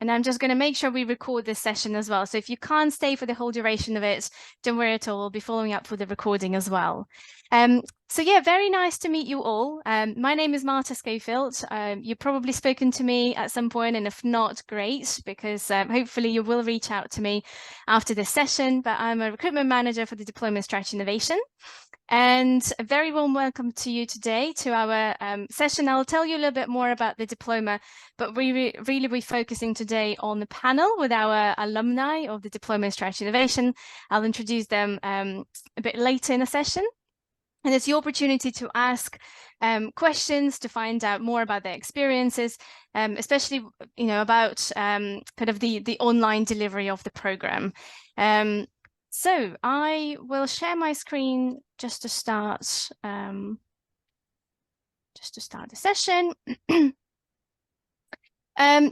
And I'm just going to make sure we record this session as well. So if you can't stay for the whole duration of it, don't worry at all. We'll be following up with the recording as well. So yeah, very nice to meet you all. My name is Marta Schofield. You've probably spoken to me at some point, and if not, great, because hopefully you will reach out to me after this session. But I'm a recruitment manager for the Diploma Strategy Innovation. And a very warm welcome to you today to our session. I'll tell you a little bit more about the diploma, but we really be focusing today on the panel with our alumni of the Diploma in Strategy Innovation. I'll introduce them a bit later in the session. And it's your opportunity to ask questions, to find out more about their experiences, especially about kind of the online delivery of the program. So I will share my screen just to start the session.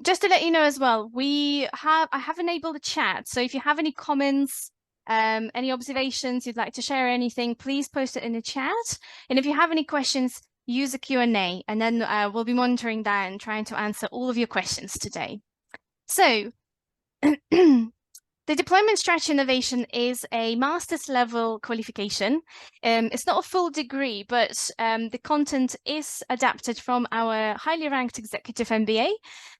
Just to let you know as well, I have enabled the chat. So if you have any comments, any observations you'd like to share, anything, please post it in the chat. And if you have any questions, use the Q&A, and then we'll be monitoring that and trying to answer all of your questions today. So the Diploma in Strategy Innovation is a master's level qualification. It's not a full degree, but the content is adapted from our highly ranked executive MBA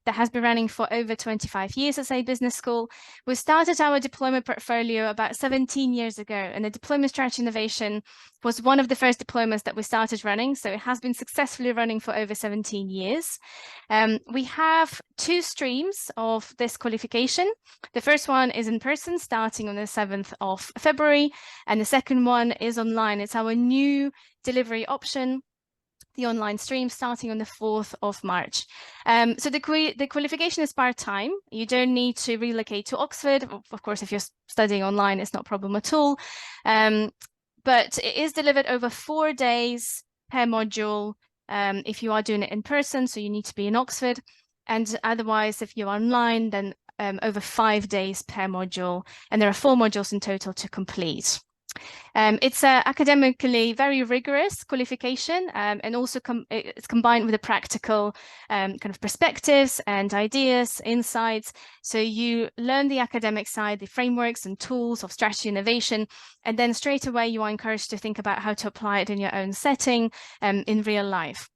that has been running for over 25 years as a business school. We started our diploma portfolio about 17 years ago, and the Diploma in Strategy Innovation was one of the first diplomas that we started running. So it has been successfully running for over 17 years. We have two streams of this qualification. The first one is in person, starting on the 7th of February, and the second one is online. It's our new delivery option, the online stream, starting on the 4th of March. So the qualification is part-time. You don't need to relocate to Oxford. Of course, if you're studying online, it's not a problem at all. But it is delivered over 4 days per module if you are doing it in person, so you need to be in Oxford. And otherwise, if you're online, then over 5 days per module, and there are 4 modules in total to complete. It's academically very rigorous qualification, and also it's combined with the practical kind of perspectives and ideas, insights. So you learn the academic side, the frameworks and tools of strategy innovation, and then straight away you are encouraged to think about how to apply it in your own setting in real life.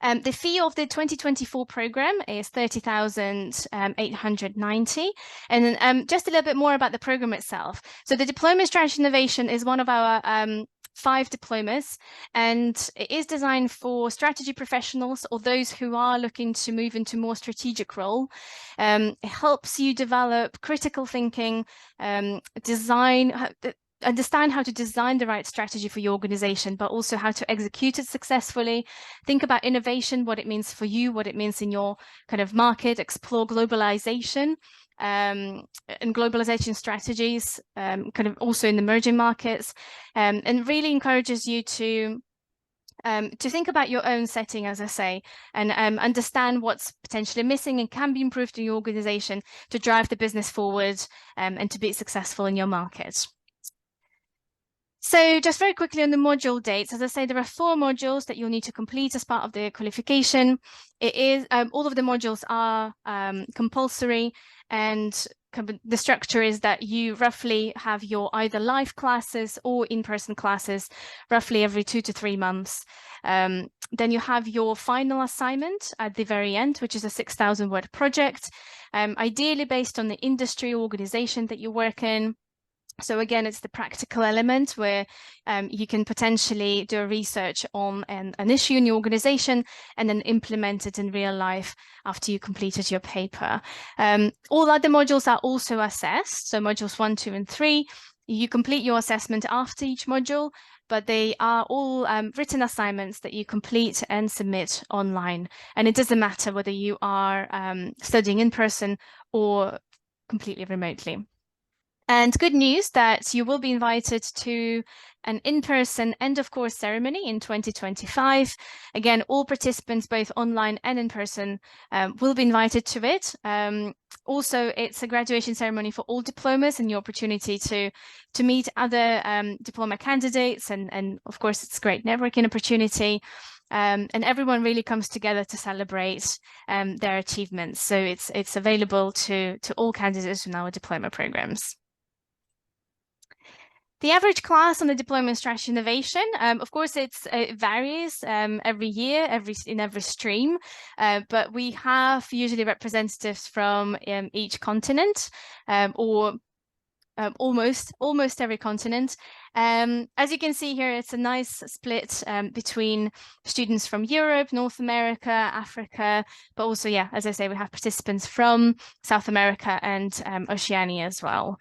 The fee of the 2024 program is 30,890. And just a little bit more about the program itself. So the Diploma in Strategy Innovation is one of our 5 diplomas, and it is designed for strategy professionals or those who are looking to move into more strategic role. It helps you develop critical thinking, understand how to design the right strategy for your organization, but also how to execute it successfully. Think about innovation, what it means for you, what it means in your kind of market, explore globalization and globalization strategies, kind of also in emerging markets, and really encourages you to think about your own setting, as I say, and understand what's potentially missing and can be improved in your organization to drive the business forward and to be successful in your market. So just very quickly on the module dates, as I say, there are 4 modules that you'll need to complete as part of the qualification. It is all of the modules are compulsory, and the structure is that you roughly have your either live classes or in-person classes roughly every 2 to 3 months. Then you have your final assignment at the very end, which is a 6,000-word project, ideally based on the industry or organization that you work in. So again, it's the practical element where you can potentially do a research on an issue in your organization and then implement it in real life after you completed your paper. All other modules are also assessed. So modules 1, 2, and 3, you complete your assessment after each module, but they are all written assignments that you complete and submit online. And it doesn't matter whether you are studying in person or completely remotely. And good news that you will be invited to an in-person end of course ceremony in 2025. Again, all participants, both online and in person, will be invited to it. Also, it's a graduation ceremony for all diplomas and your opportunity to meet other diploma candidates. And of course, it's a great networking opportunity. and everyone really comes together to celebrate their achievements. So it's available to all candidates in our diploma programs. The average class on the Diploma in Strategy Innovation, of course, it varies every year, in every stream, but we have usually representatives from each continent, or almost every continent. As you can see here, it's a nice split between students from Europe, North America, Africa, but also, yeah, as I say, we have participants from South America and Oceania as well.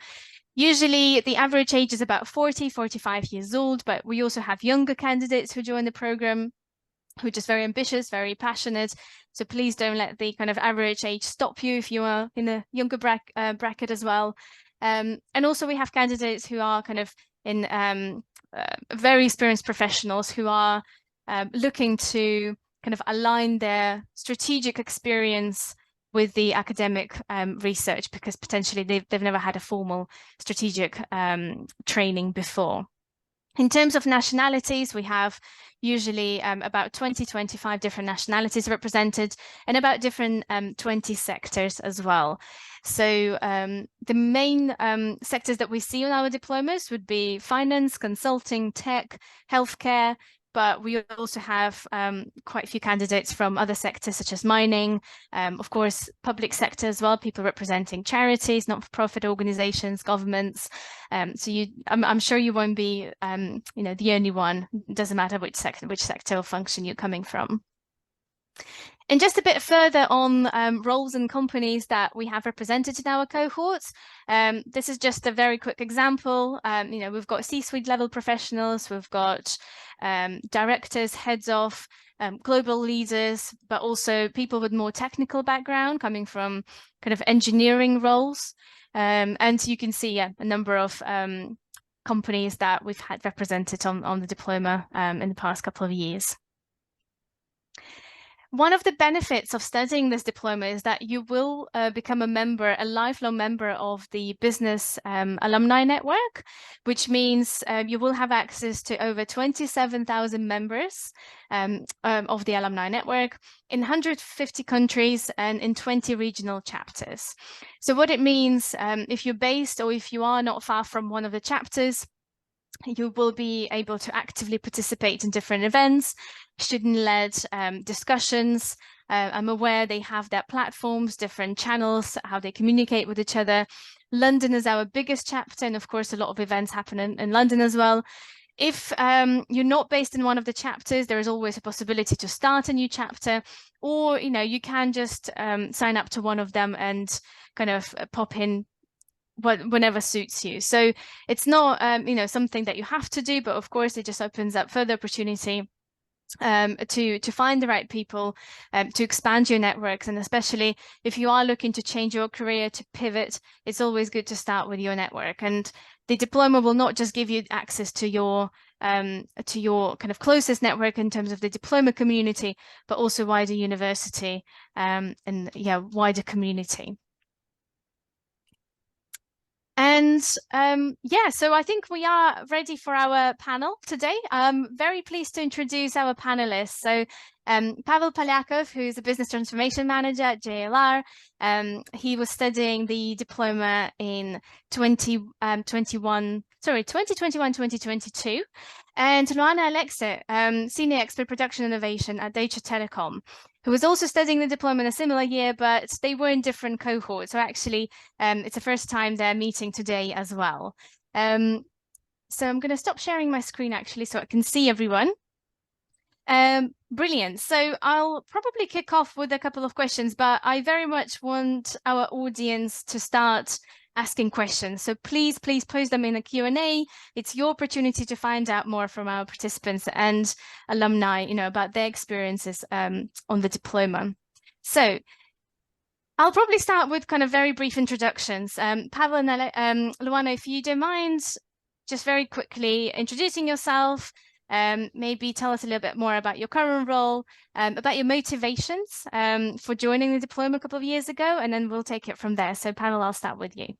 Usually the average age is about 45 years old, but we also have younger candidates who join the program who are just very ambitious, very passionate. So please don't let the kind of average age stop you if you are in a younger bracket as well. And also we have candidates who are kind of in very experienced professionals who are looking to kind of align their strategic experience with the academic research, because potentially they've never had a formal strategic training before. In terms of nationalities, we have usually about 25 different nationalities represented, and about different 20 sectors as well. So the main sectors that we see on our diplomas would be finance, consulting, tech, healthcare, but we also have quite a few candidates from other sectors such as mining, of course, public sector as well, people representing charities, not-for-profit organizations, governments. So I'm sure you won't be, the only one. It doesn't matter which sector or function you're coming from. And just a bit further on roles and companies that we have represented in our cohorts. This is just a very quick example. We've got C-suite level professionals, we've got directors, heads of, global leaders, but also people with more technical background coming from kind of engineering roles. And you can see a number of companies that we've had represented on the diploma in the past couple of years. One of the benefits of studying this diploma is that you will become a lifelong member of the business alumni network, which means you will have access to over 27,000 members of the alumni network in 150 countries and in 20 regional chapters. So what it means, if you're based or if you are not far from one of the chapters, you will be able to actively participate in different events, student-led discussions. I'm aware they have their platforms, different channels, how they communicate with each other. London is our biggest chapter, and of course, a lot of events happen in London as well. If you're not based in one of the chapters, there is always a possibility to start a new chapter, or you can just sign up to one of them and kind of pop in whenever suits you. So it's not something that you have to do, but of course it just opens up further opportunity to find the right people, to expand your networks, and especially if you are looking to change your career, to pivot, it's always good to start with your network. And the diploma will not just give you access to your kind of closest network in terms of the diploma community, but also wider university and wider community. And so I think we are ready for our panel today. I'm very pleased to introduce our panelists. So Pavel Polyakov, who is a business transformation manager at JLR, he was studying the diploma in 2021-2022. And Luana Alexei, senior expert production innovation at Deutsche Telekom, who was also studying the diploma in a similar year, but they were in different cohorts. So actually, it's the first time they're meeting today as well. So I'm going to stop sharing my screen actually so I can see everyone. Brilliant. So I'll probably kick off with a couple of questions, but I very much want our audience to start asking questions. So please post them in a Q&A. It's your opportunity to find out more from our participants and alumni, about their experiences on the diploma. So I'll probably start with kind of very brief introductions. Pavel and Luana, if you don't mind, just very quickly introducing yourself, maybe tell us a little bit more about your current role, about your motivations for joining the diploma a couple of years ago, and then we'll take it from there. So Pavel, I'll start with you.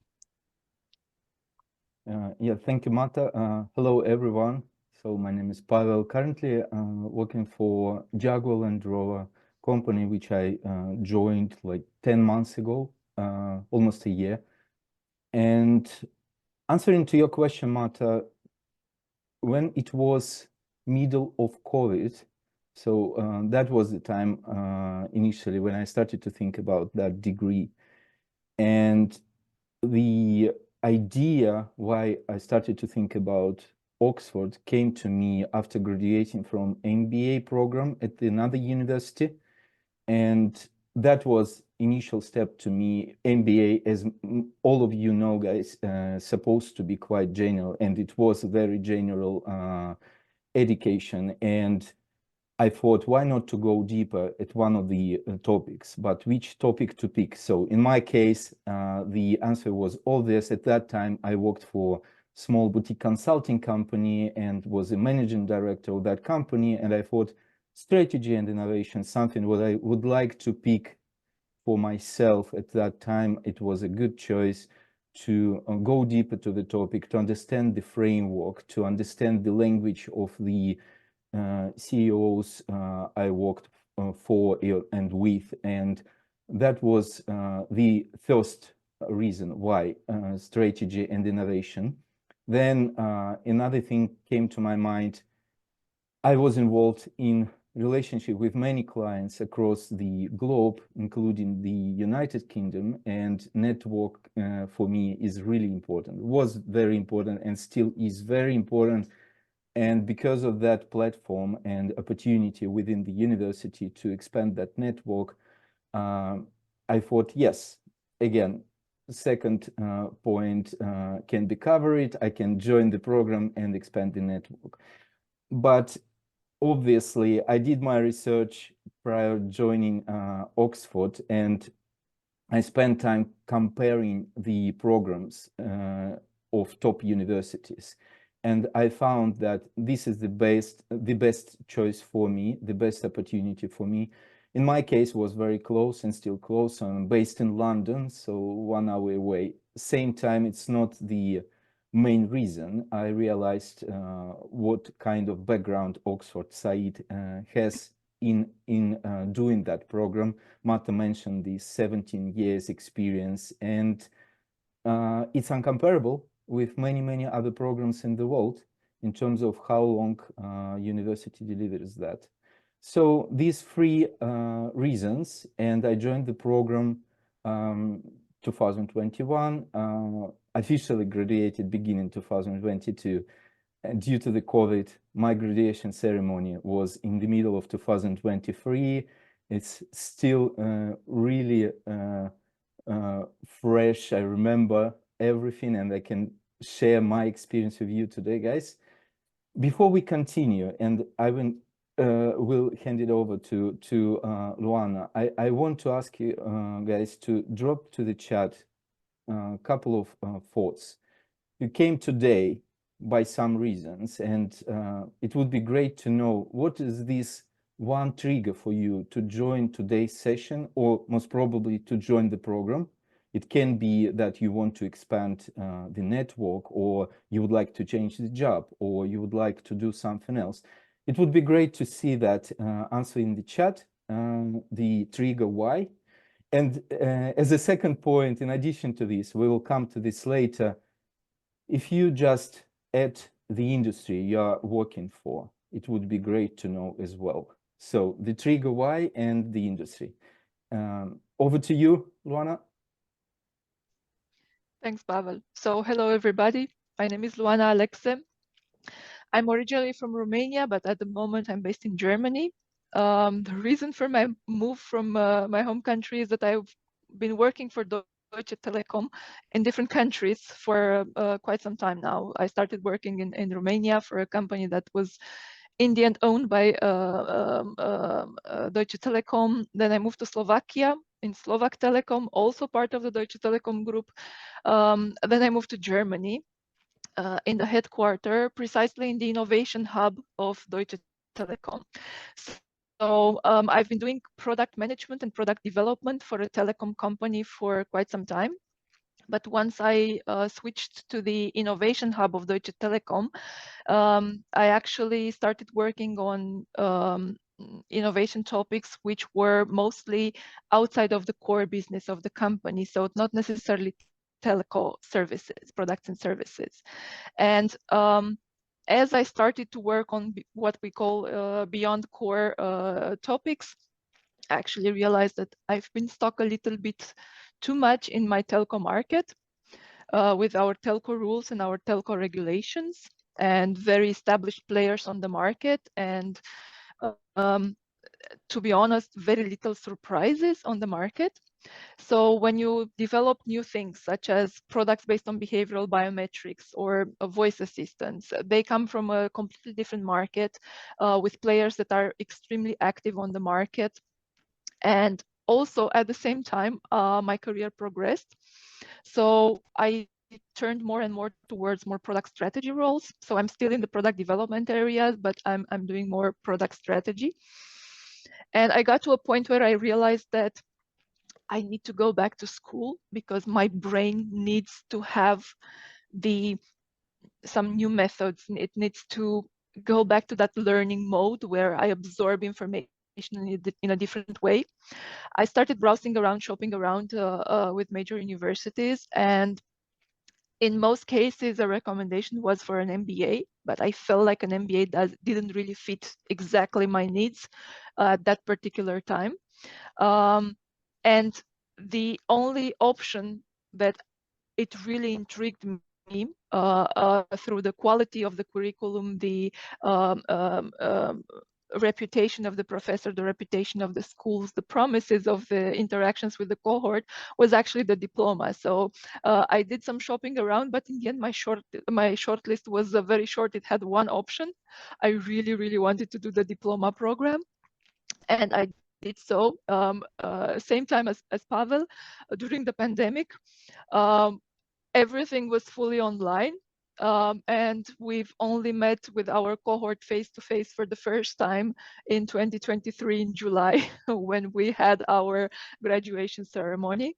Thank you, Marta. Hello, everyone. So my name is Pavel. Currently working for Jaguar Land Rover company, which I joined like 10 months ago, almost a year. And answering to your question, Marta, when it was middle of COVID, so that was the time initially when I started to think about that degree. And the idea why I started to think about Oxford came to me after graduating from MBA program at another university. And that was initial step to me. MBA, as all of you know, guys, supposed to be quite general, and it was a very general education. And I thought, why not to go deeper at one of the topics, but which topic to pick? So in my case, the answer was obvious. At that time, I worked for small boutique consulting company and was a managing director of that company. And I thought strategy and innovation, something what I would like to pick for myself at that time. It was a good choice to go deeper to the topic, to understand the framework, to understand the language of the CEOs I worked for and with, and that was the first reason why strategy and innovation. Then another thing came to my mind. I was involved in relationship with many clients across the globe, including the United Kingdom, and network for me is really important. It was very important and still is very important. And because of that platform and opportunity within the university to expand that network, I thought, yes, again, second point can be covered. I can join the program and expand the network. But obviously, I did my research prior joining Oxford, and I spent time comparing the programs of top universities. And I found that this is the best choice for me, the best opportunity for me. In my case, was very close and still close. I'm based in London, so 1 hour away. Same time, it's not the main reason. I realized what kind of background Oxford Said has in doing that program. Marta mentioned the 17 years experience, and it's uncomparable with many other programs in the world in terms of how long university delivers that. So these three reasons, and I joined the program 2021, officially graduated beginning 2022. And due to the COVID, my graduation ceremony was in the middle of 2023. It's still really fresh. I remember everything, and I can share my experience with you today, guys. Before we continue, and I will hand it over to Luana, I want to ask you guys to drop to the chat a couple of thoughts. You came today by some reasons, and it would be great to know what is this one trigger for you to join today's session, or most probably to join the program. It can be that you want to expand the network, or you would like to change the job, or you would like to do something else. It would be great to see that answer in the chat, the trigger why. And as a second point, in addition to this, we will come to this later. If you just at the industry you are working for, it would be great to know as well. So the trigger why and the industry. Over to you, Luana. Thanks, Pavel. So hello, everybody. My name is Luana Alexe. I'm originally from Romania, but at the moment I'm based in Germany. The reason for my move from my home country is that I've been working for Deutsche Telekom in different countries for quite some time now. I started working in Romania for a company that was in the end owned by Deutsche Telekom. Then I moved to Slovakia in Slovak Telekom, also part of the Deutsche Telekom group. Then I moved to Germany in the headquarter, precisely in the innovation hub of Deutsche Telekom. So I've been doing product management and product development for a telecom company for quite some time. But once I switched to the innovation hub of Deutsche Telekom, I actually started working on innovation topics which were mostly outside of the core business of the company, so not necessarily telco services, products and services. And as I started to work on what we call beyond core topics, I actually realized that I've been stuck a little bit too much in my telco market with our telco rules and our telco regulations and very established players on the market. And to be honest, very little surprises on the market. So when you develop new things, such as products based on behavioral biometrics or voice assistants, they come from a completely different market with players that are extremely active on the market. And also at the same time, my career progressed. So I turned more and more towards more product strategy roles. So I'm still in the product development areas, but I'm doing more product strategy. And I got to a point where I realized that I need to go back to school because my brain needs to have some new methods. It needs to go back to that learning mode where I absorb information in a different way. I started browsing around, shopping around with major universities, and in most cases, a recommendation was for an MBA, but I felt like an MBA didn't really fit exactly my needs at that particular time. And the only option that it really intrigued me through the quality of the curriculum, the reputation of the professor, the reputation of the schools, the promises of the interactions with the cohort was actually the diploma. So I did some shopping around, but in the end, my short list was very short. It had one option. I really, really wanted to do the diploma program, and I did so. Same time as Pavel, during the pandemic. Everything was fully online. And we've only met with our cohort face-to-face for the first time in 2023 in July, when we had our graduation ceremony.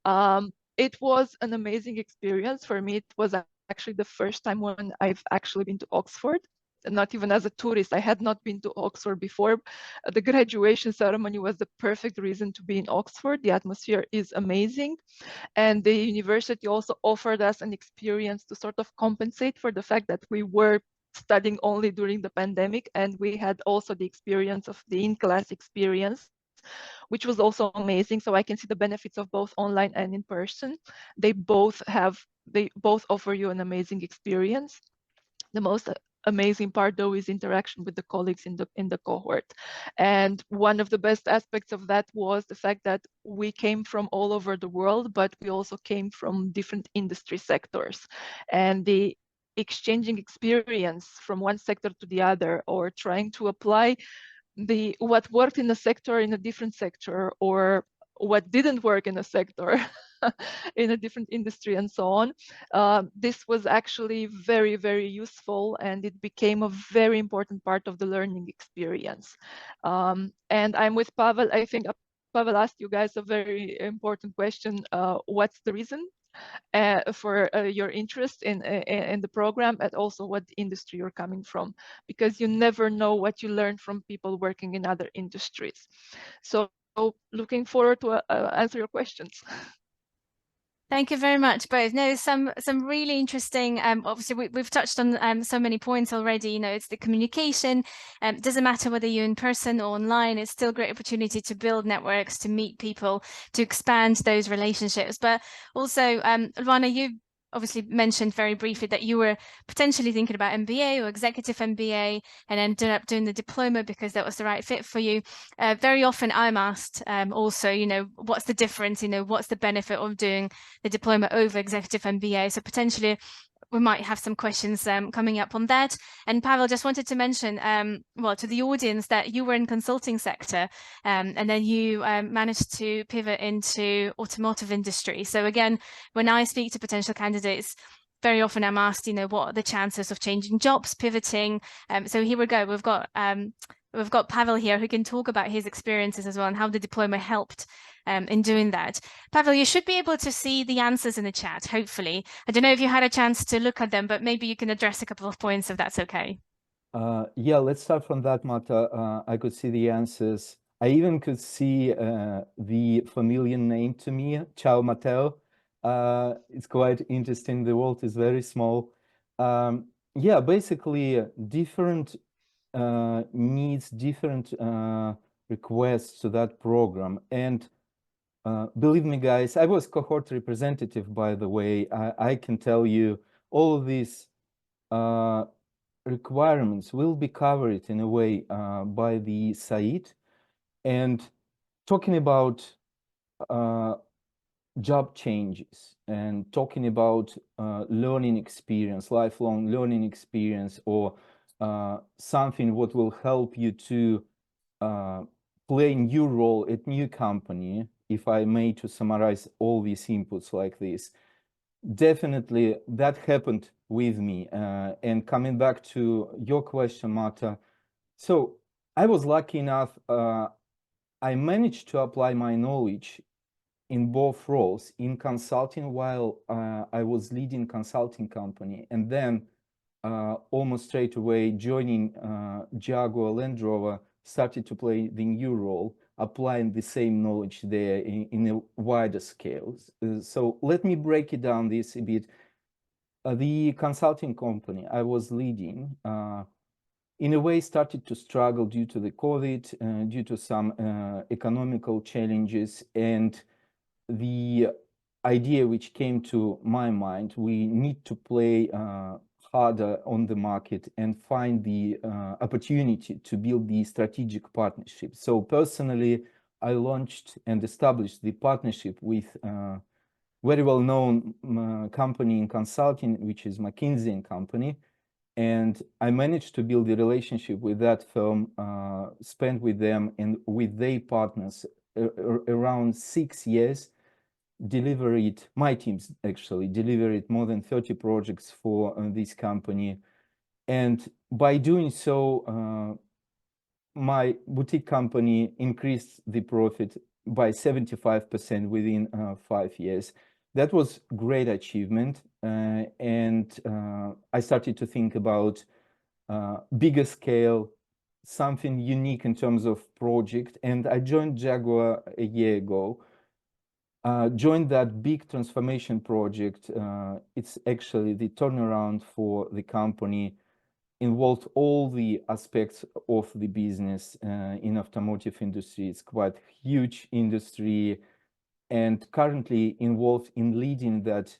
It was an amazing experience for me. It was actually the first time when I've actually been to Oxford, not even as a tourist. I had not been to Oxford before. The graduation ceremony was the perfect reason to be in Oxford. The atmosphere is amazing. And the university also offered us an experience to sort of compensate for the fact that we were studying only during the pandemic, and we had also the experience of the in-class experience, which was also amazing. So I can see the benefits of both online and in person. They both offer you an amazing experience. The most amazing part, though, is interaction with the colleagues in the cohort. And one of the best aspects of that was the fact that we came from all over the world, but we also came from different industry sectors. And the exchanging experience from one sector to the other, or trying to apply what worked in a sector in a different sector, or what didn't work in a sector in a different industry, and so on. This was actually very, very useful, and it became a very important part of the learning experience. And I'm with Pavel. I think Pavel asked you guys a very important question. What's the reason for your interest in the program, and also what industry you're coming from, because you never know what you learn from people working in other industries. So looking forward to answer your questions. Thank you very much, both. No, some really interesting. Obviously, we've touched on so many points already. You know, it's the communication. Doesn't matter whether you're in person or online. It's still a great opportunity to build networks, to meet people, to expand those relationships. But also, Luana, you obviously mentioned very briefly that you were potentially thinking about MBA or executive MBA, and ended up doing the diploma because that was the right fit for you. Very often I'm asked also, you know, what's the difference? You know, what's the benefit of doing the diploma over executive MBA? So potentially we might have some questions coming up on that. And Pavel, just wanted to mention, well, to the audience, that you were in consulting sector, and then you managed to pivot into automotive industry. So again, when I speak to potential candidates, very often I'm asked, you know, what are the chances of changing jobs, pivoting? So here we go. We've got Pavel here who can talk about his experiences as well and how the diploma helped in doing that. Pavel, you should be able to see the answers in the chat, hopefully. I don't know if you had a chance to look at them, but maybe you can address a couple of points if that's okay. Yeah, let's start from that, Marta. I could see the answers. I even could see the familiar name to me, Ciao Matteo. It's quite interesting. The world is very small. Yeah, basically different needs, different requests to that program. And believe me, guys, I was cohort representative, by the way. I can tell you all of these requirements will be covered in a way by the SAID. And talking about job changes and talking about learning experience, lifelong learning experience, or something what will help you to play a new role at new company, if I may to summarize all these inputs like this, definitely that happened with me. And coming back to your question, Marta, so I was lucky enough, I managed to apply my knowledge in both roles, in consulting while I was leading consulting company, and then almost straight away joining Jaguar Land Rover, started to play the new role, applying the same knowledge there in a wider scale. So let me break it down this a bit. The consulting company I was leading, in a way, started to struggle due to the COVID, due to some economical challenges, and the idea which came to my mind, we need to play harder on the market and find the opportunity to build the strategic partnership. So personally, I launched and established the partnership with very well-known company in consulting, which is McKinsey & Company. And I managed to build a relationship with that firm, spent with them and with their partners around 6 years, my teams actually delivered more than 30 projects for this company. And by doing so, my boutique company increased the profit by 75% within 5 years. That was great achievement. And I started to think about bigger scale, something unique in terms of project. And I joined Jaguar a year ago. Joined that big transformation project. It's actually the turnaround for the company, involved all the aspects of the business in automotive industry. It's quite huge industry, and currently involved in leading that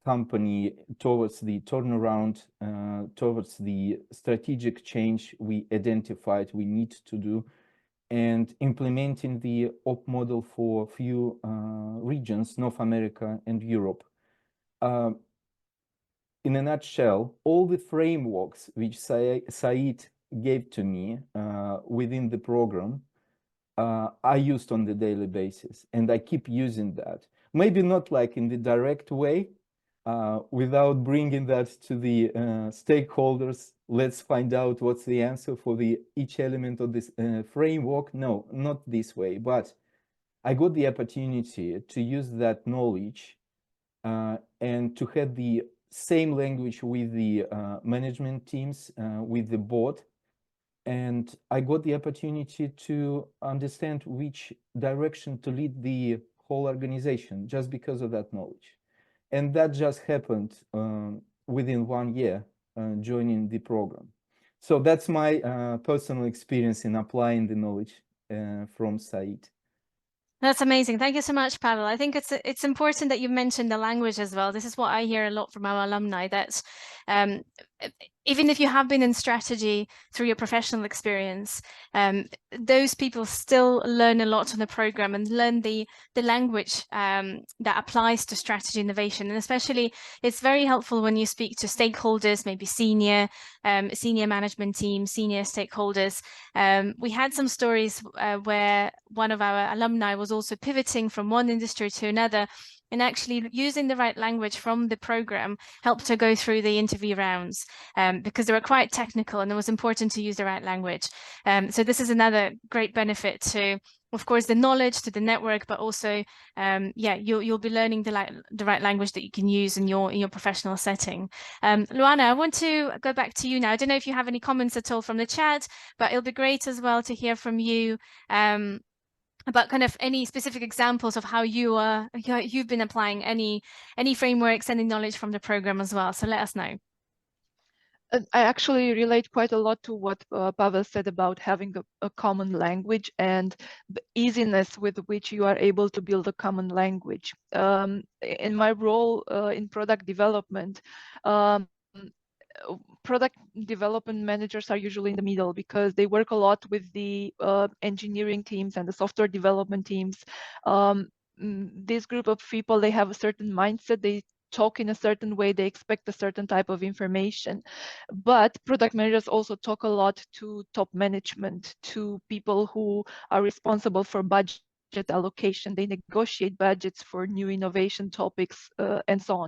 company towards the turnaround, towards the strategic change we identified we need to do, and implementing the op model for few regions, North America and Europe. In a nutshell, all the frameworks which Said gave to me within the program, I used on the daily basis, and I keep using that. Maybe not like in the direct way, without bringing that to the stakeholders. Let's find out what's the answer for each element of this framework. No, not this way, but I got the opportunity to use that knowledge and to have the same language with the management teams, with the board. And I got the opportunity to understand which direction to lead the whole organization just because of that knowledge. And that just happened within 1 year joining the program. So that's my personal experience in applying the knowledge from Said. That's amazing. Thank you so much, Pavel. I think it's important that you mentioned the language as well. This is what I hear a lot from our alumni, that even if you have been in strategy through your professional experience, those people still learn a lot on the program and learn the language that applies to strategy innovation. And especially, it's very helpful when you speak to stakeholders, maybe senior management team, senior stakeholders. We had some stories where one of our alumni was also pivoting from one industry to another, and actually using the right language from the program helped her go through the interview rounds because they were quite technical and it was important to use the right language. So this is another great benefit to of course, the knowledge to the network, but also, yeah, you'll be learning the right language that you can use in your professional setting. Luana, I want to go back to you now. I don't know if you have any comments at all from the chat, but it'll be great as well to hear from you about kind of any specific examples of how you've been applying any frameworks, any knowledge from the program as well. So let us know. I actually relate quite a lot to what Pavel said about having a common language and the easiness with which you are able to build a common language. In my role in product development, product development managers are usually in the middle because they work a lot with the engineering teams and the software development teams. This group of people, they have a certain mindset, they talk in a certain way, they expect a certain type of information. But product managers also talk a lot to top management, to people who are responsible for budget allocation. They negotiate budgets for new innovation topics and so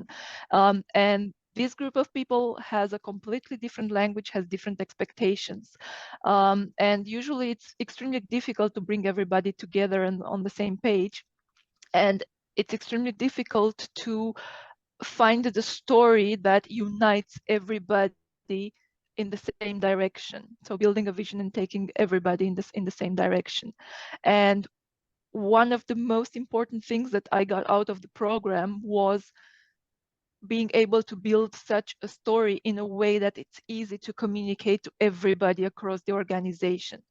on. And this group of people has a completely different language, has different expectations. And usually it's extremely difficult to bring everybody together and on the same page. And it's extremely difficult to find the story that unites everybody in the same direction. So building a vision and taking everybody in the same direction. And one of the most important things that I got out of the program was being able to build such a story in a way that it's easy to communicate to everybody across the organization.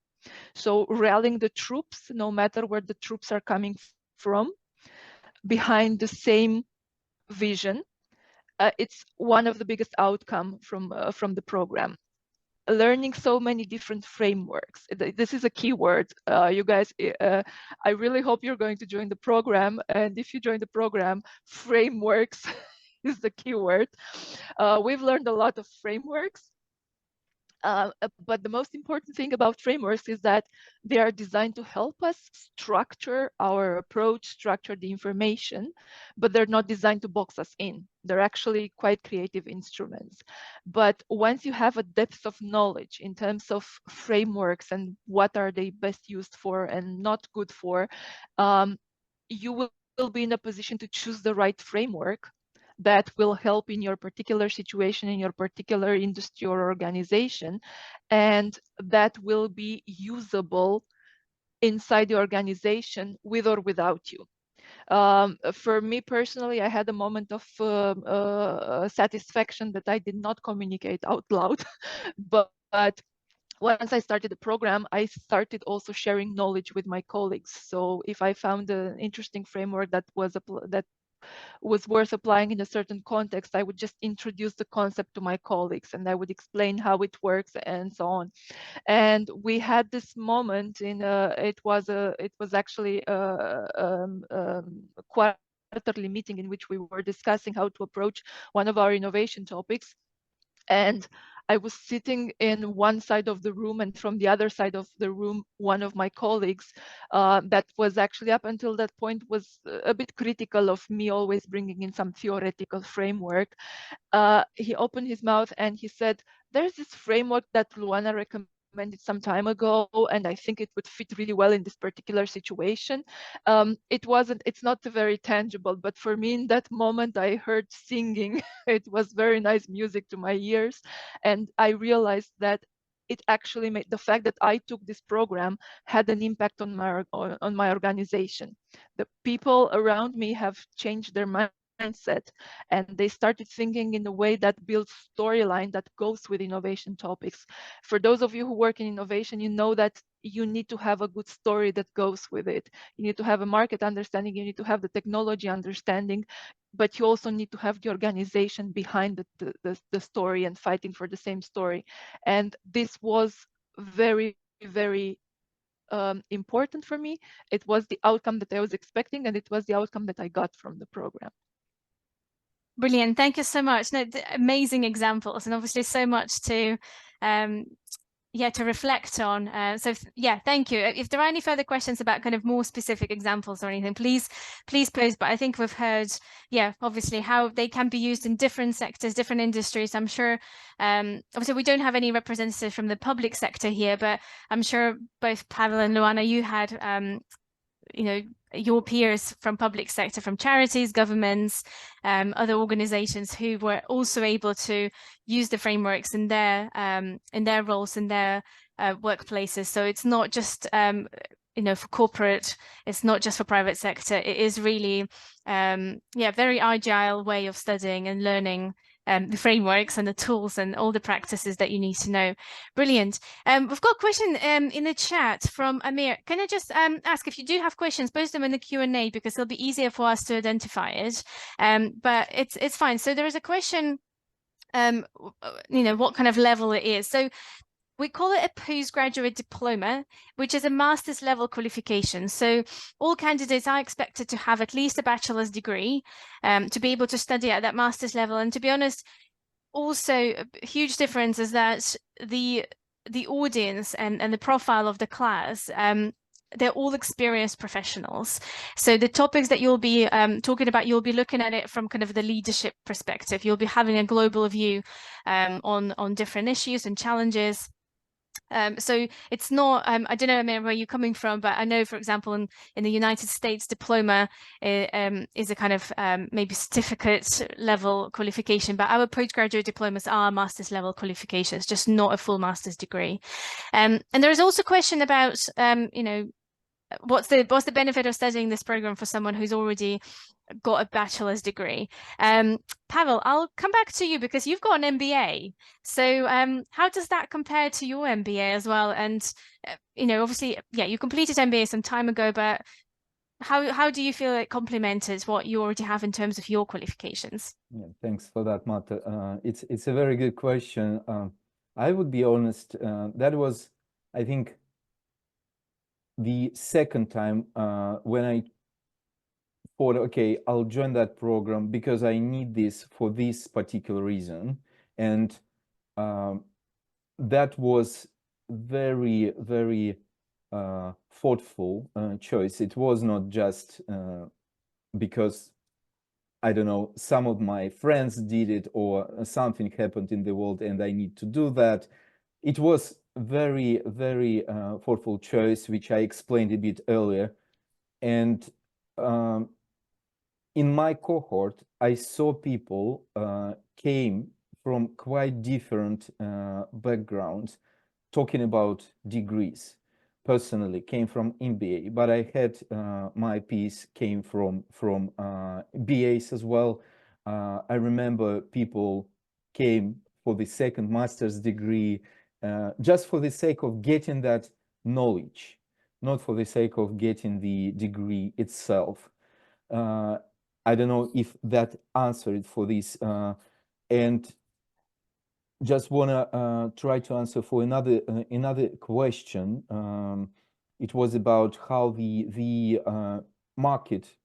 So rallying the troops, no matter where the troops are coming from, behind the same vision, it's one of the biggest outcome from the program. Learning so many different frameworks. This is a key word. You guys, I really hope you're going to join the program. And if you join the program, frameworks is the key word. We've learned a lot of frameworks. But the most important thing about frameworks is that they are designed to help us structure our approach, structure the information, but they're not designed to box us in. They're actually quite creative instruments. But once you have a depth of knowledge in terms of frameworks and what are they best used for and not good for, you will be in a position to choose the right framework that will help in your particular situation, in your particular industry or organization, and that will be usable inside the organization with or without you. For me personally, I had a moment of satisfaction that I did not communicate out loud, but once I started the program, I started also sharing knowledge with my colleagues. So if I found an interesting framework that was worth applying in a certain context, I would just introduce the concept to my colleagues and I would explain how it works and so on. And we had this moment in it was actually a quarterly meeting in which we were discussing how to approach one of our innovation topics. And I was sitting in one side of the room, and from the other side of the room, one of my colleagues that was actually up until that point was a bit critical of me always bringing in some theoretical framework. He opened his mouth and he said, "There's this framework that Luana recommended some time ago, and I think it would fit really well in this particular situation." It's not very tangible, but for me in that moment, I heard singing. It was very nice music to my ears. And I realized that it actually made the fact that I took this program had an impact on my organization. The people around me have changed their mindset, and they started thinking in a way that builds storyline that goes with innovation topics. For those of you who work in innovation, you know that you need to have a good story that goes with it. You need to have a market understanding, you need to have the technology understanding, but you also need to have the organization behind the story and fighting for the same story. And this was very, very important for me. It was the outcome that I was expecting, and it was the outcome that I got from the program. Brilliant. Thank you so much. No, amazing examples, and obviously so much to to reflect on. Yeah, thank you. If there are any further questions about kind of more specific examples or anything, please post. But I think we've heard, obviously how they can be used in different sectors, different industries. I'm sure, obviously we don't have any representatives from the public sector here, but I'm sure both Pavel and Luana, you had your peers from public sector, from charities, governments, other organizations who were also able to use the frameworks in their roles, in their workplaces. So it's not just for corporate, it's not just for private sector. It is really very agile way of studying and learning the frameworks and the tools and all the practices that you need to know. Brilliant. We've got a question in the chat from Amir. Can I just ask, if you do have questions, post them in the Q&A, because it'll be easier for us to identify it. But it's fine. So there is a question, what kind of level it is. So we call it a postgraduate diploma, which is a master's level qualification. So all candidates are expected to have at least a bachelor's degree to be able to study at that master's level. And to be honest, also a huge difference is that the audience and the profile of the class, they're all experienced professionals. So the topics that you'll be talking about, you'll be looking at it from kind of the leadership perspective. You'll be having a global view on different issues and challenges. So it's not, I don't know, Amir, where you're coming from, but I know, for example, in the United States, diploma is a kind of maybe certificate level qualification, but our postgraduate diplomas are master's level qualifications, just not a full master's degree. And there is also a question about, what's the benefit of studying this program for someone who's already got a bachelor's degree? Pavel, I'll come back to you because you've got an MBA. So how does that compare to your MBA as well? And obviously, yeah, you completed MBA some time ago, but how do you feel it complemented what you already have in terms of your qualifications? Yeah, thanks for that, Marta. It's a very good question. I would be honest, that was, I think, the second time when I thought, okay, I'll join that program because I need this for this particular reason. And that was very, very thoughtful choice. It was not just because, I don't know, some of my friends did it or something happened in the world and I need to do that. It was very, very thoughtful choice, which I explained a bit earlier. And in my cohort, I saw people came from quite different backgrounds, talking about degrees. Personally, came from MBA, but I had my piece came from BAs as well. I remember people came for the second master's degree just for the sake of getting that knowledge, not for the sake of getting the degree itself. I don't know if that answered for this, and just wanna try to answer for another question. It was about how the market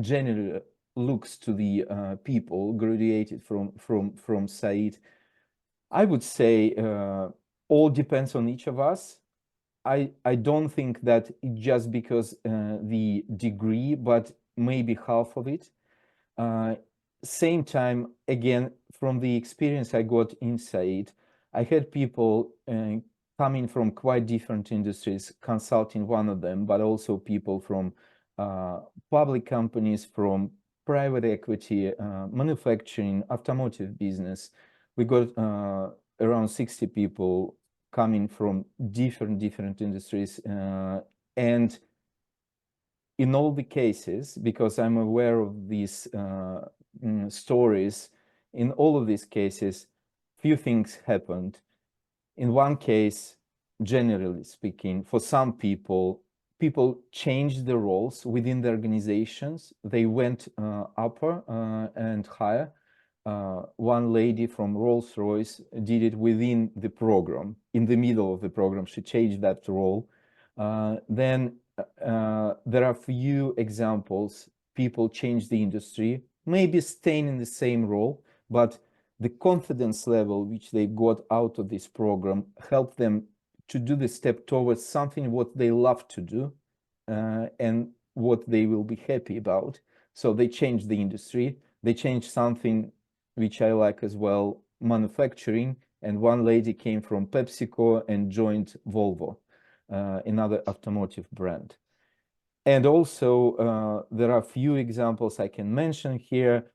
generally looks to the people graduated from SAID. I would say all depends on each of us. I don't think that just because the degree, but maybe half of it. Same time, again, from the experience I got inside, I had people coming from quite different industries, consulting one of them, but also people from public companies, from private equity, manufacturing, automotive business. We got around 60 people coming from different industries, and in all the cases, because I'm aware of these stories, in all of these cases, few things happened. In one case, generally speaking, for some people changed the roles within the organizations. They went upper and higher. One lady from Rolls-Royce did it within the program. In the middle of the program, she changed that role. Then there are few examples. People change the industry, maybe staying in the same role, but the confidence level which they got out of this program helped them to do the step towards something what they love to do and what they will be happy about. So they changed the industry. They changed something which I like as well, manufacturing. And one lady came from PepsiCo and joined Volvo, another automotive brand. And also, there are a few examples I can mention here.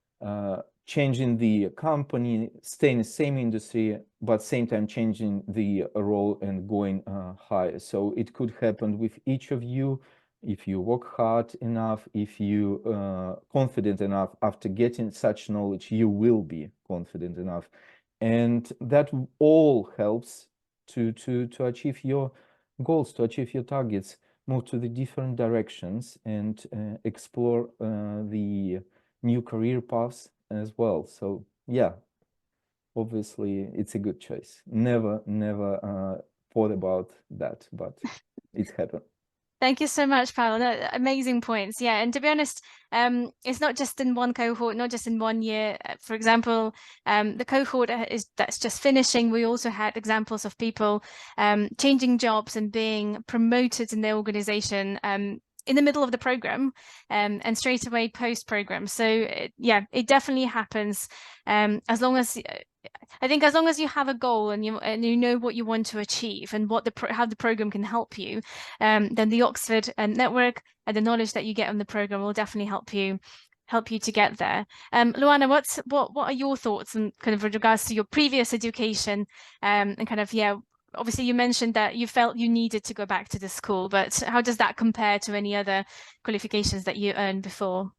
Changing the company, staying in the same industry, but same time changing the role and going higher. So it could happen with each of you if you work hard enough, if you confident enough. After getting such knowledge, you will be confident enough, and that all helps to achieve your goals, to achieve your targets, move to the different directions, and explore the new career paths as well. So yeah, obviously it's a good choice. Never thought about that, but it happened. Thank you so much, Pavel. No, amazing points. Yeah, and to be honest, it's not just in one cohort, not just in 1 year. For example, the cohort that's just finishing. We also had examples of people changing jobs and being promoted in their organization in the middle of the program and straight away post program. So yeah, it definitely happens as long as I think as long as you have a goal and you know what you want to achieve and what how the program can help you, then the Oxford network and the knowledge that you get on the program will definitely help you to get there. Luana, what are your thoughts and kind of with regards to your previous education and kind of obviously you mentioned that you felt you needed to go back to the school, but how does that compare to any other qualifications that you earned before?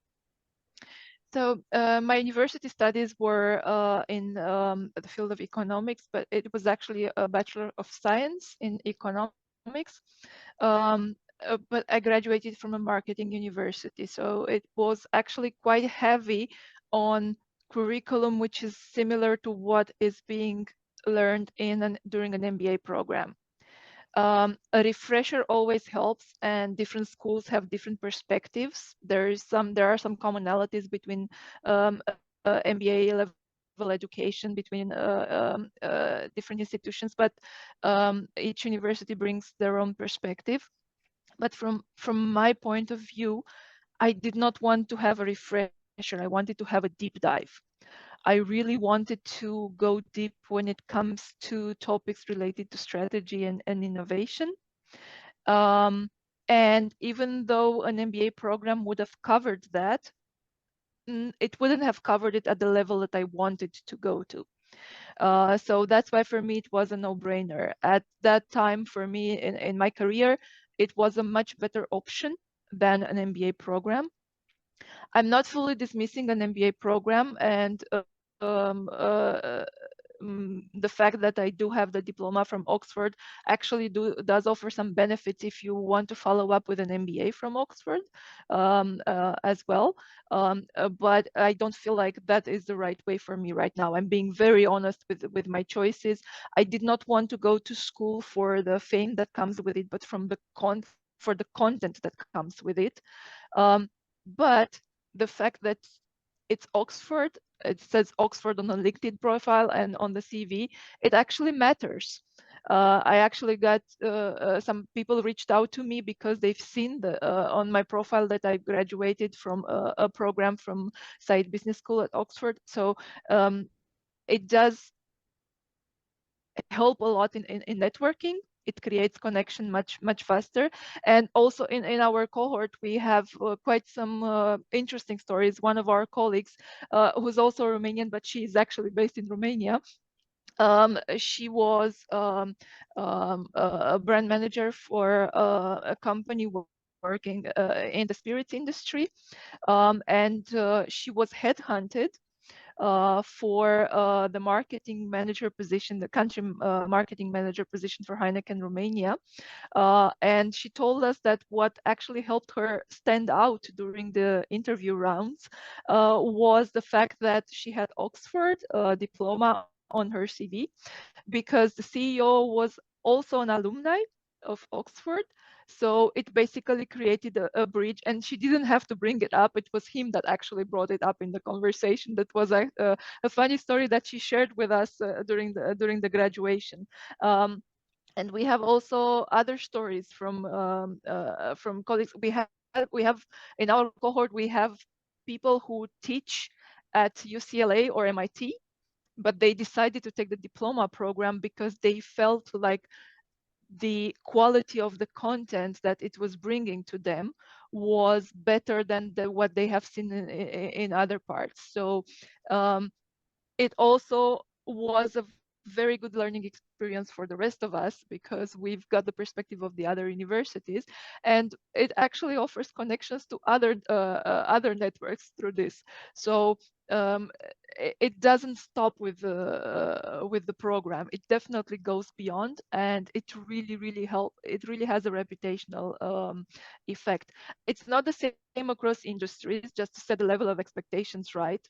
So my university studies were in the field of economics, but it was actually a Bachelor of Science in Economics. But I graduated from a marketing university, so it was actually quite heavy on curriculum, which is similar to what is being learned during an MBA program. A refresher always helps, and different schools have different perspectives. There are some commonalities between MBA level education between different institutions, but each university brings their own perspective. But from my point of view, I did not want to have a refresher. I wanted to have a deep dive. I really wanted to go deep when it comes to topics related to strategy and innovation. And even though an MBA program would have covered that, it wouldn't have covered it at the level that I wanted to go to. So that's why for me it was a no-brainer. At that time, for me in my career, it was a much better option than an MBA program. I'm not fully dismissing an MBA program, and the fact that I do have the diploma from Oxford actually does offer some benefits if you want to follow up with an MBA from Oxford as well. But I don't feel like that is the right way for me right now. I'm being very honest with my choices. I did not want to go to school for the fame that comes with it, but for the content that comes with it. But the fact that it's Oxford, it says Oxford on the LinkedIn profile and on the CV, it actually matters. I actually got some people reached out to me because they've seen on my profile that I graduated from a program from Said Business School at Oxford. So it does help a lot in networking. It creates connection much faster. And also in our cohort, we have quite some interesting stories. One of our colleagues, who's also Romanian, but she is actually based in Romania, she was a brand manager for a company working in the spirits industry, and she was headhunted for the marketing manager position, the country marketing manager position for Heineken Romania. And she told us that what actually helped her stand out during the interview rounds was the fact that she had Oxford diploma on her CV, because the CEO was also an alumni of Oxford. So it basically created a bridge, and she didn't have to bring it up. It was him that actually brought it up in the conversation. That was a funny story that she shared with us during the graduation. And we have also other stories from colleagues. We have in our cohort, we have people who teach at UCLA or MIT, but they decided to take the diploma program because they felt like the quality of the content that it was bringing to them was better than what they have seen in other parts. So it also was a very good learning experience for the rest of us, because we've got the perspective of the other universities, and it actually offers connections to other networks through this. So it doesn't stop with the program. It definitely goes beyond, and it really has a reputational effect. It's not the same across industries, just to set the level of expectations right.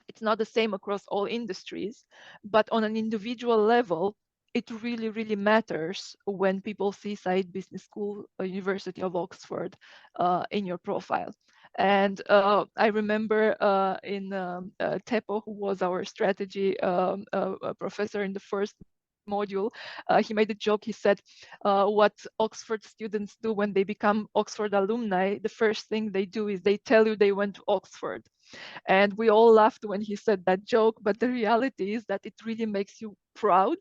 It's not the same across all industries, but on an individual level, it really matters when people see Said Business School, University of Oxford, in your profile. And I remember in Teppo, who was our strategy professor in the first module, he made a joke. He said, what Oxford students do when they become Oxford alumni, the first thing they do is they tell you they went to Oxford. And we all laughed when he said that joke, but the reality is that it really makes you proud.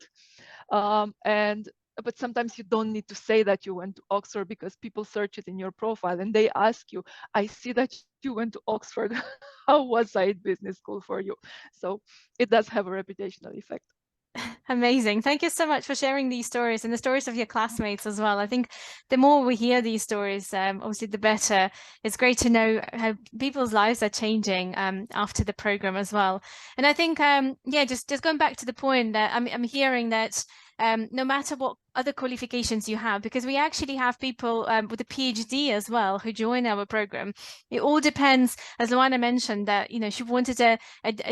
But sometimes you don't need to say that you went to Oxford, because people search it in your profile and they ask you, I see that you went to Oxford. How was Said Business School for you? So it does have a reputational effect. Amazing. Thank you so much for sharing these stories and the stories of your classmates as well. I think the more we hear these stories, obviously the better. It's great to know how people's lives are changing after the program as well. And I think, yeah, just going back to the point that I'm hearing that no matter what other qualifications you have, because we actually have people with a PhD as well who join our program. It all depends, as Luana mentioned, that she wanted a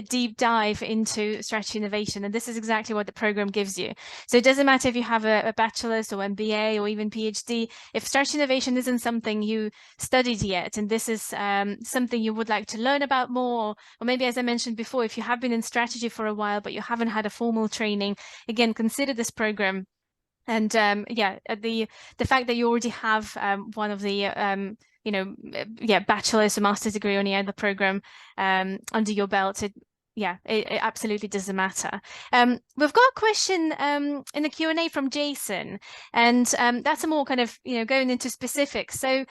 deep dive into strategy innovation, and this is exactly what the program gives you. So it doesn't matter if you have a bachelor's or MBA or even PhD. If strategy innovation isn't something you studied yet, and this is something you would like to learn about more, or maybe, as I mentioned before, if you have been in strategy for a while but you haven't had a formal training, again, consider this program. And yeah, the fact that you already have one of the bachelor's or master's degree on the other program under your belt, it absolutely doesn't matter. We've got a question in the Q&A from Jason, and that's a more kind of going into specifics. So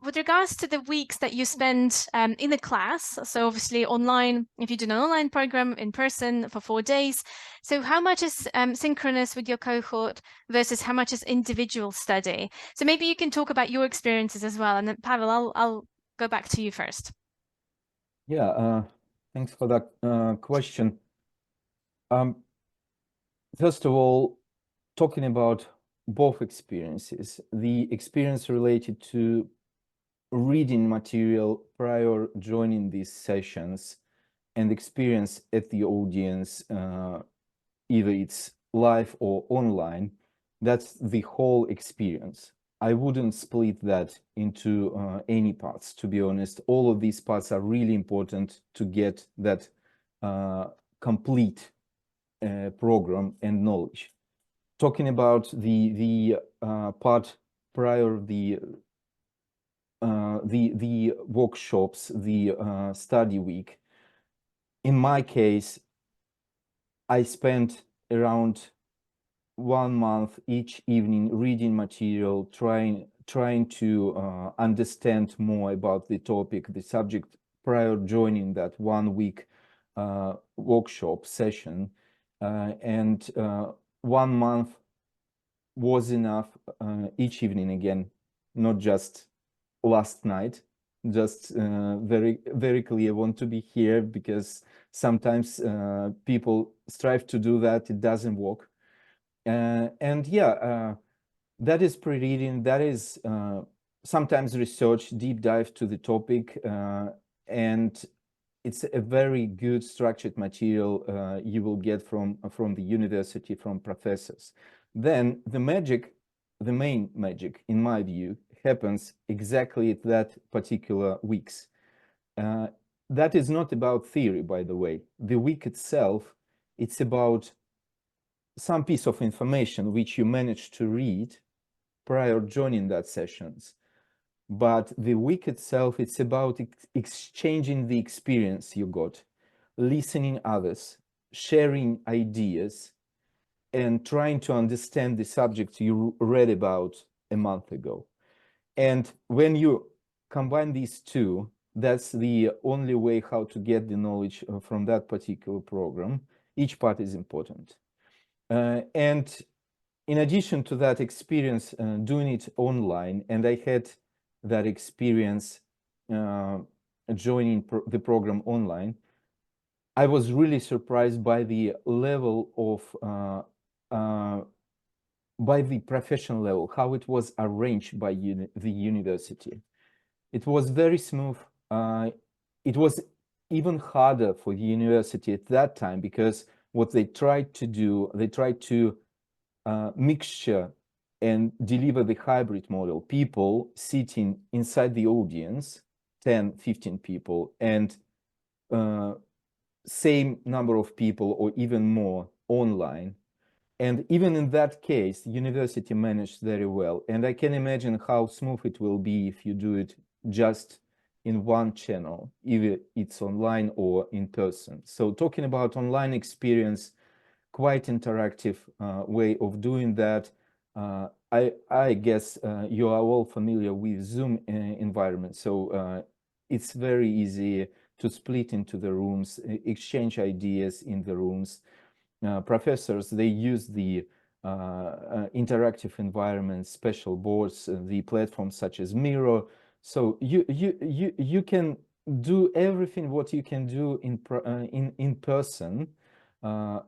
with regards to the weeks that you spend in the class, so obviously online, if you do an online program, in person for 4 days, so how much is synchronous with your cohort versus how much is individual study? So maybe you can talk about your experiences as well, and then Pavel, I'll go back to you first. Yeah, thanks for that question. First of all, talking about both experiences, the experience related to reading material prior joining these sessions and experience at the audience, either it's live or online, that's the whole experience. I wouldn't split that into any parts, to be honest. All of these parts are really important to get that complete program and knowledge. Talking about the part prior the workshops, the study week. In my case, I spent around 1 month each evening reading material, trying to understand more about the topic, the subject, prior joining that 1 week workshop session. And 1 month was enough each evening, again, not just last night. Just very clear, want to be here, because sometimes people strive to do that, it doesn't work. And yeah, that is pre-reading, that is sometimes research, deep dive to the topic, and it's a very good structured material you will get from the university, from professors. Then the main magic, in my view, happens exactly at that particular weeks. That is not about theory, by the way. The week itself, it's about some piece of information which you managed to read prior joining that sessions. But the week itself, it's about exchanging the experience you got, listening others, sharing ideas, and trying to understand the subject you read about a month ago. And when you combine these two, that's the only way how to get the knowledge from that particular program. Each part is important. And in addition to that experience doing it online, and I had that experience joining the program online, I was really surprised by the level of by the professional level, how it was arranged by the university. It was very smooth. It was even harder for the university at that time, because what they tried to do, they tried to mixture and deliver the hybrid model. People sitting inside the audience, 10, 15 people, and same number of people or even more online. And even in that case, the university managed very well. And I can imagine how smooth it will be if you do it just in one channel, either it's online or in person. So talking about online experience, quite interactive way of doing that. I guess you are all familiar with Zoom environment. So it's very easy to split into the rooms, exchange ideas in the rooms. Professors, they use the interactive environments, special boards, the platforms such as Miro. So you can do everything what you can do in person,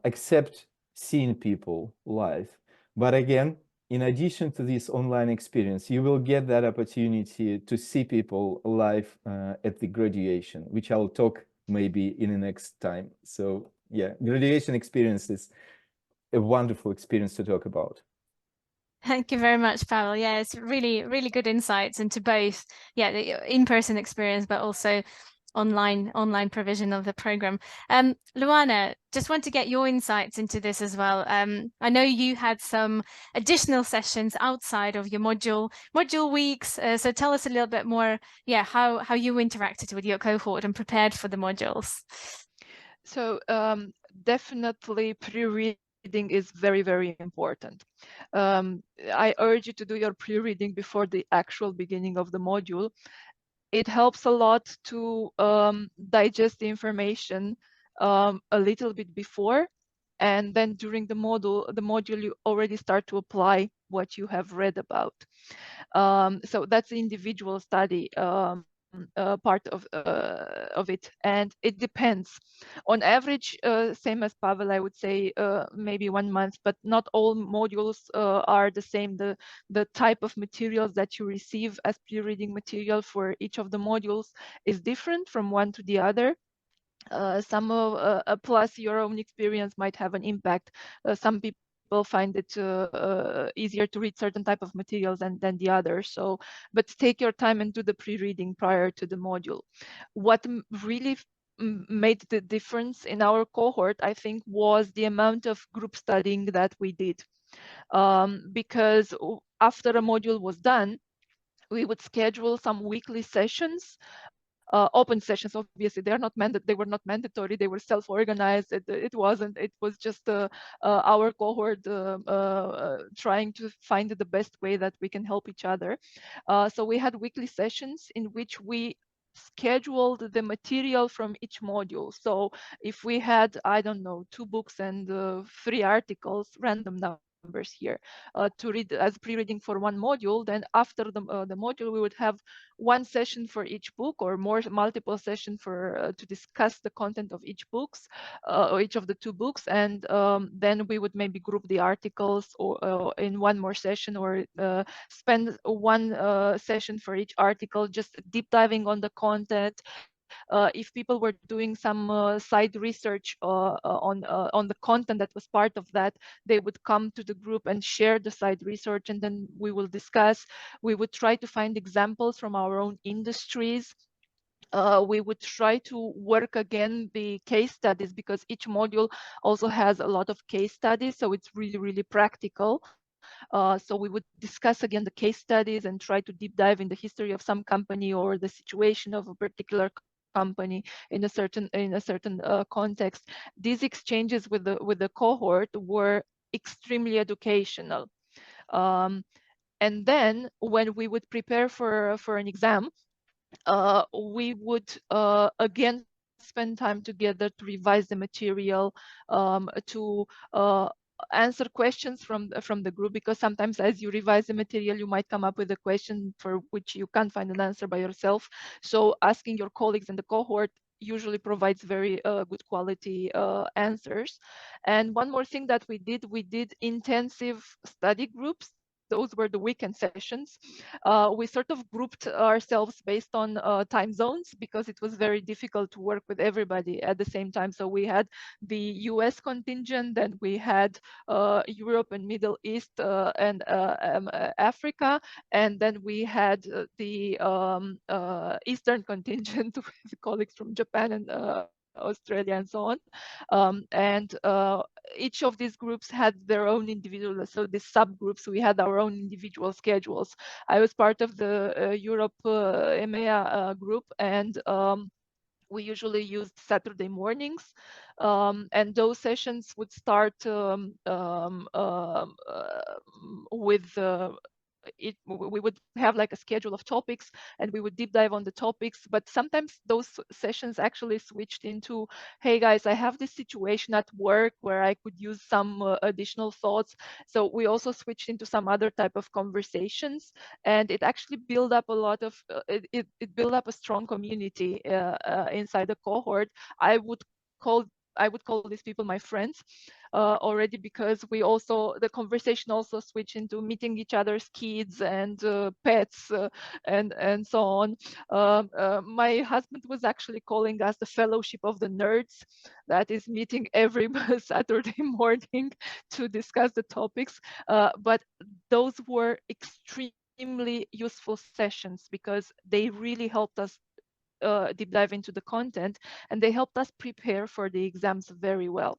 except seeing people live. But again, in addition to this online experience, you will get that opportunity to see people live at the graduation, which I'll talk maybe in the next time. So yeah, graduation experience is a wonderful experience to talk about. Thank you very much, Pavel. Yeah, it's really, really good insights into both, yeah, the in-person experience, but also online provision of the program. Luana, just want to get your insights into this as well. I know you had some additional sessions outside of your module weeks. So tell us a little bit more, yeah, how you interacted with your cohort and prepared for the modules. So definitely pre-reading is very, very important. I urge you to do your pre-reading before the actual beginning of the module. It helps a lot to digest the information a little bit before, and then during the module you already start to apply what you have read about. So that's the individual study part of it, and it depends. On average, same as Pavel, I would say maybe 1 month, but not all modules are the same. The type of materials that you receive as pre-reading material for each of the modules is different from one to the other. Some plus your own experience might have an impact. Some people find it easier to read certain type of materials than the others. So, but take your time and do the pre-reading prior to the module. What really made the difference in our cohort, I think, was the amount of group studying that we did. Because after a module was done, we would schedule some weekly sessions, open sessions. Obviously they were not mandatory, they were self-organized. It was just our cohort trying to find the best way that we can help each other. So we had weekly sessions in which we scheduled the material from each module. So if we had, I don't know, 2 books and 3 articles, random numbers here, to read as pre-reading for one module, then after the module we would have 1 session for each book, or multiple sessions for to discuss the content of each books, or each of the 2 books, and then we would maybe group the articles or in one more session, or spend 1 session for each article, just deep diving on the content. If people were doing some side research on the content that was part of that, they would come to the group and share the side research, and then we will discuss. We would try to find examples from our own industries. We would try to work again the case studies, because each module also has a lot of case studies, so it's really, really practical. So we would discuss again the case studies and try to deep dive in the history of some company or the situation of a particular company in a certain context. These exchanges with the cohort were extremely educational. And then when we would prepare for an exam, we would again spend time together to revise the material, to answer questions from the group, because sometimes as you revise the material, you might come up with a question for which you can't find an answer by yourself. So asking your colleagues in the cohort usually provides very good quality answers. And one more thing that we did intensive study groups. Those were the weekend sessions. We sort of grouped ourselves based on time zones, because it was very difficult to work with everybody at the same time. So we had the US contingent, then we had Europe and Middle East and Africa, and then we had the Eastern contingent with colleagues from Japan and Australia and so on. And each of these groups had their own individual, so these subgroups, we had our own individual schedules. I was part of the Europe EMEA group, and we usually used Saturday mornings, and those sessions would start with we would have like a schedule of topics, and we would deep dive on the topics. But sometimes those sessions actually switched into, hey guys, I have this situation at work where I could use some additional thoughts. So we also switched into some other type of conversations, and it actually built up a lot of it built up a strong community inside the cohort. I would call these people my friends already, because the conversation also switched into meeting each other's kids and pets and so on. My husband was actually calling us the Fellowship of the Nerds, that is meeting every Saturday morning to discuss the topics. But those were extremely useful sessions, because they really helped us deep dive into the content, and they helped us prepare for the exams very well.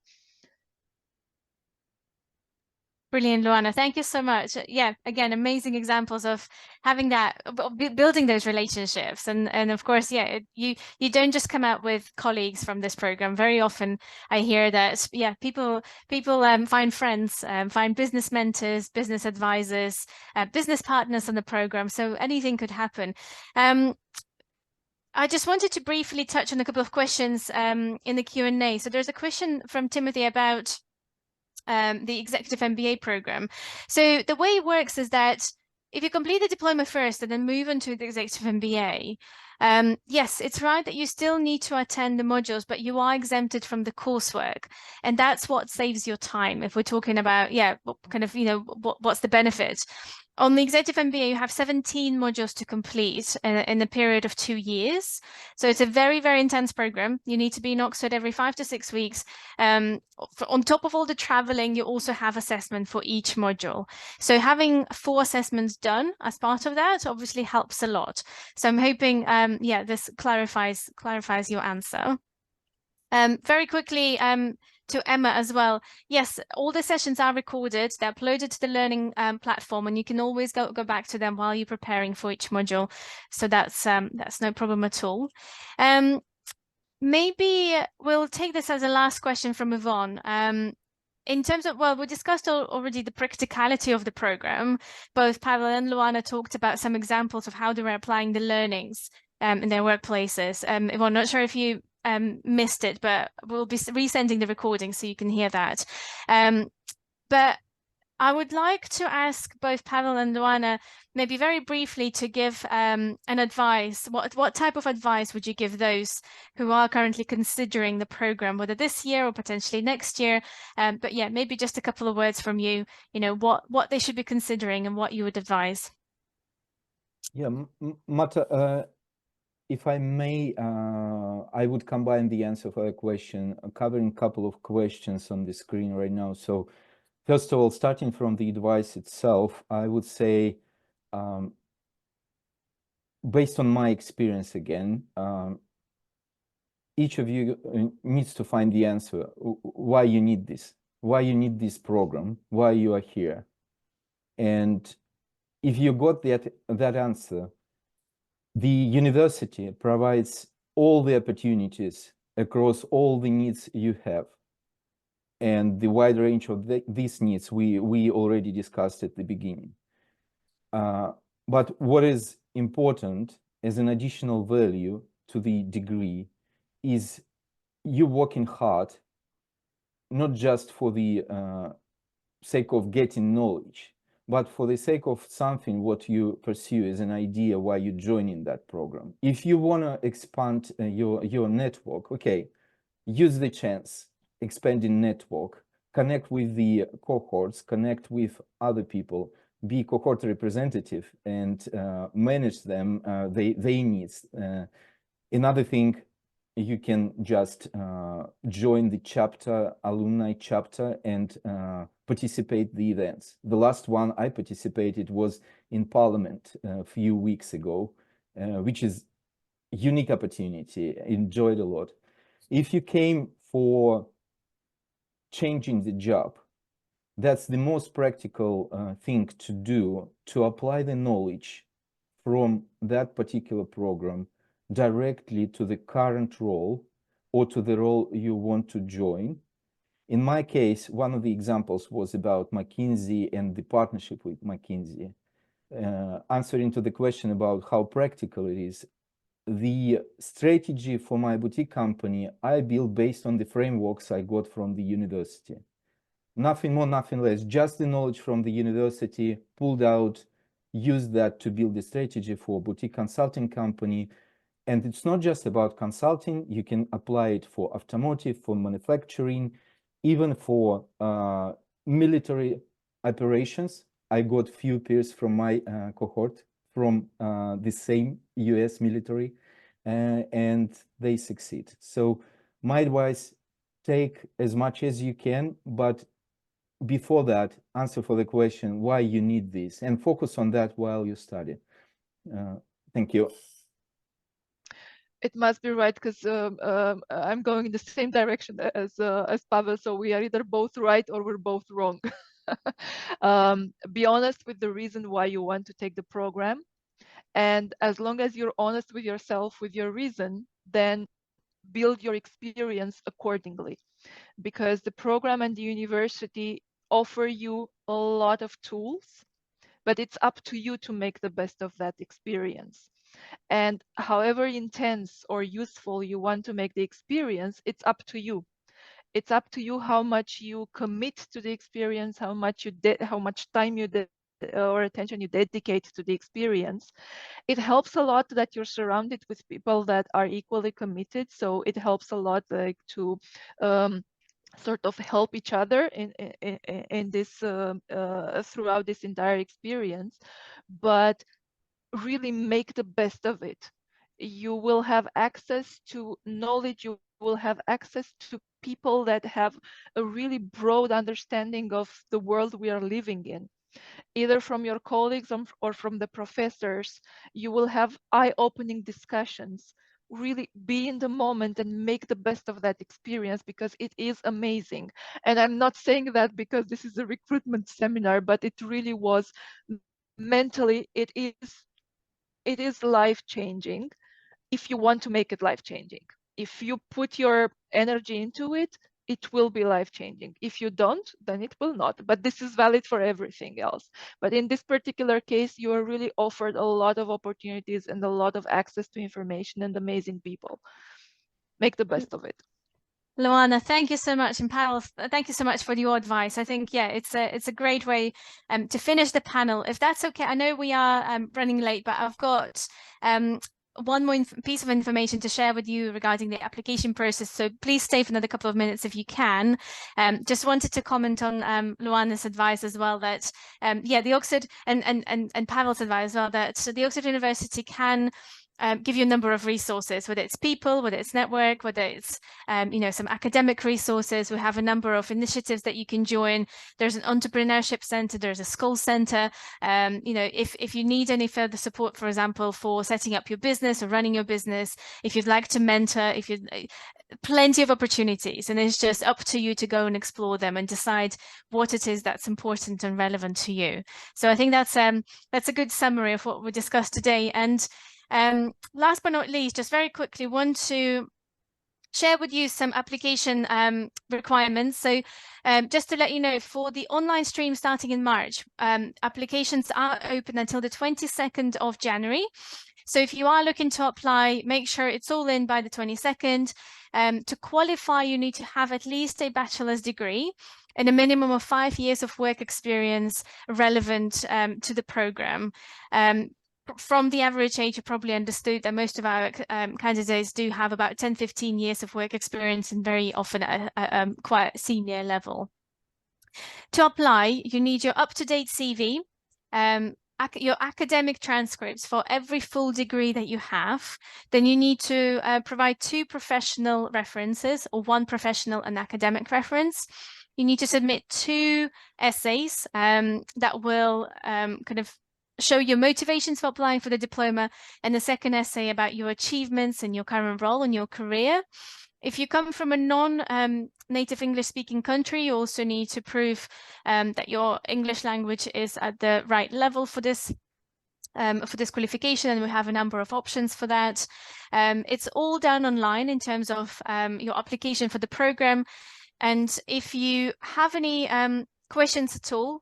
Brilliant, Luana. Thank you so much. Yeah, again, amazing examples of having that, building those relationships. And of course, yeah, you don't just come out with colleagues from this program. Very often I hear that, yeah, people find friends, find business mentors, business advisors, business partners on the program. So anything could happen. I just wanted to briefly touch on a couple of questions in the Q&A. So there's a question from Timothy about the Executive MBA program. So the way it works is that if you complete the diploma first and then move on to the Executive MBA, yes, it's right that you still need to attend the modules, but you are exempted from the coursework. And that's what saves your time. If we're talking about, yeah, kind of, what's the benefit? On the Executive MBA, you have 17 modules to complete in a period of 2 years. So it's a very, very intense program. You need to be in Oxford every 5 to 6 weeks. On top of all the traveling, you also have assessment for each module. So having 4 assessments done as part of that obviously helps a lot. So I'm hoping, yeah, this clarifies your answer. Very quickly, to Emma as well. Yes, all the sessions are recorded. They're uploaded to the learning platform, and you can always go back to them while you're preparing for each module. So that's no problem at all. Maybe we'll take this as a last question from Yvonne. In terms of, well, we discussed already the practicality of the program. Both Pavel and Luana talked about some examples of how they were applying the learnings in their workplaces. Yvonne, not sure if you missed it, but we'll be resending the recording so you can hear that. But I would like to ask both Pavel and Luana maybe very briefly to give an advice. What type of advice would you give those who are currently considering the program, whether this year or potentially next year? But yeah, maybe just a couple of words from you, what they should be considering and what you would advise. Yeah, Marta, if I may, I would combine the answer for a question, covering a couple of questions on the screen right now. So first of all, starting from the advice itself, I would say, based on my experience again, each of you needs to find the answer, why you need this program, why you are here. And if you got that answer, the university provides all the opportunities across all the needs you have. And the wide range of these needs we already discussed at the beginning. But what is important as an additional value to the degree is you working hard, not just for the sake of getting knowledge, but for the sake of something what you pursue as an idea why you join in that program. If you want to expand your network, okay, use the chance, expanding network, connect with the cohorts, connect with other people, be cohort representative and manage them, their needs. Another thing, you can just join the chapter, alumni chapter, and participate the events. The last one I participated was in Parliament a few weeks ago, which is a unique opportunity. Enjoyed a lot. If you came for changing the job, that's the most practical thing to do, to apply the knowledge from that particular program directly to the current role or to the role you want to join. In my case, one of the examples was about McKinsey and the partnership with McKinsey. Answering to the question about how practical it is, the strategy for my boutique company I built based on the frameworks I got from the university. Nothing more, nothing less, just the knowledge from the university, pulled out, used that to build a strategy for a boutique consulting company. And it's not just about consulting, you can apply it for automotive, for manufacturing, even for military operations. I got few peers from my cohort from the same US military, and they succeed. So my advice, take as much as you can, but before that, answer for the question why you need this, and focus on that while you study. Thank you. It must be right, because I'm going in the same direction as Pavel, so we are either both right or we're both wrong. Be honest with the reason why you want to take the program, and as long as you're honest with yourself, with your reason, then build your experience accordingly, because the program and the university offer you a lot of tools, but it's up to you to make the best of that experience. And however intense or useful you want to make the experience, it's up to you. It's up to you how much you commit to the experience, how much time or attention you dedicate to the experience. It helps a lot that you're surrounded with people that are equally committed. So it helps a lot, like, to sort of help each other in this throughout this entire experience. But really make the best of it. You will have access to knowledge, you will have access to people that have a really broad understanding of the world we are living in, either from your colleagues or from the professors. You will have eye-opening discussions. Really be in the moment and make the best of that experience, because it is amazing. And I'm not saying that because this is a recruitment seminar, but it really was. Mentally, it is life-changing if you want to make it life-changing. If you put your energy into it, it will be life-changing. If you don't, then it will not. But this is valid for everything else. But in this particular case, you are really offered a lot of opportunities and a lot of access to information and amazing people. Make the best of it. Luana, thank you so much, and Pavel, thank you so much for your advice. I think, yeah, it's a great way to finish the panel. If that's okay, I know we are running late, but I've got one more piece of information to share with you regarding the application process. So please stay for another couple of minutes if you can. Just wanted to comment on Luana's advice as well, that yeah, the Oxford and Pavel's advice as well, that the Oxford University can give you a number of resources, whether it's people, whether it's network, whether it's you know, some academic resources. We have a number of initiatives that you can join. There's an entrepreneurship center, there's a school center. You know, if you need any further support, for example, for setting up your business or running your business, if you'd like to mentor, if you plenty of opportunities, and it's just up to you to go and explore them and decide what it is that's important and relevant to you. So I think that's a good summary of what we discussed today. And last but not least, just very quickly, want to share with you some application requirements. So just to let you know, for the online stream starting in March, applications are open until the 22nd of January. So if you are looking to apply, make sure it's all in by the 22nd. To qualify, you need to have at least a bachelor's degree and a minimum of 5 years of work experience relevant to the program. From the average age, you probably understood that most of our candidates do have about 10, 15 years of work experience, and very often at a quite senior level. To apply, you need your up-to-date CV, your academic transcripts for every full degree that you have. Then you need to provide 2 professional references, or 1 professional and academic reference. You need to submit 2 essays that will kind of show your motivations for applying for the diploma, and the second essay about your achievements and your current role in your career. If you come from a non-native English-speaking country, you also need to prove that your English language is at the right level for this qualification, and we have a number of options for that. It's all done online in terms of your application for the program. And if you have any questions at all,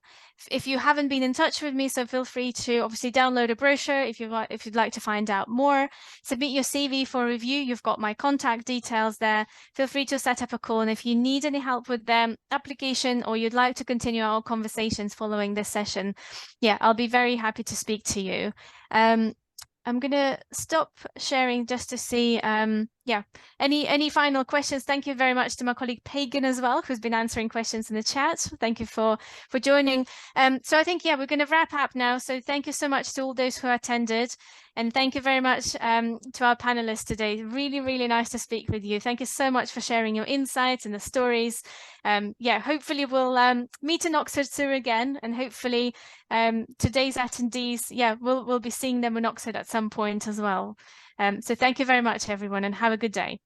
if you haven't been in touch with me, so feel free to obviously download a brochure if you'd like to find out more. Submit your CV for review. You've got my contact details there. Feel free to set up a call, and if you need any help with the application, or you'd like to continue our conversations following this session, yeah, I'll be very happy to speak to you. I'm gonna stop sharing just to see, yeah, any final questions. Thank you very much to my colleague Pagan as well, who's been answering questions in the chat. Thank you for joining. So I think, yeah, we're gonna wrap up now. So thank you so much to all those who attended, and thank you very much to our panelists today. Really, really nice to speak with you. Thank you so much for sharing your insights and the stories. Yeah, hopefully we'll meet in Oxford soon again, and hopefully today's attendees, yeah, we'll be seeing them in Oxford at some point as well. So thank you very much, everyone, and have a good day.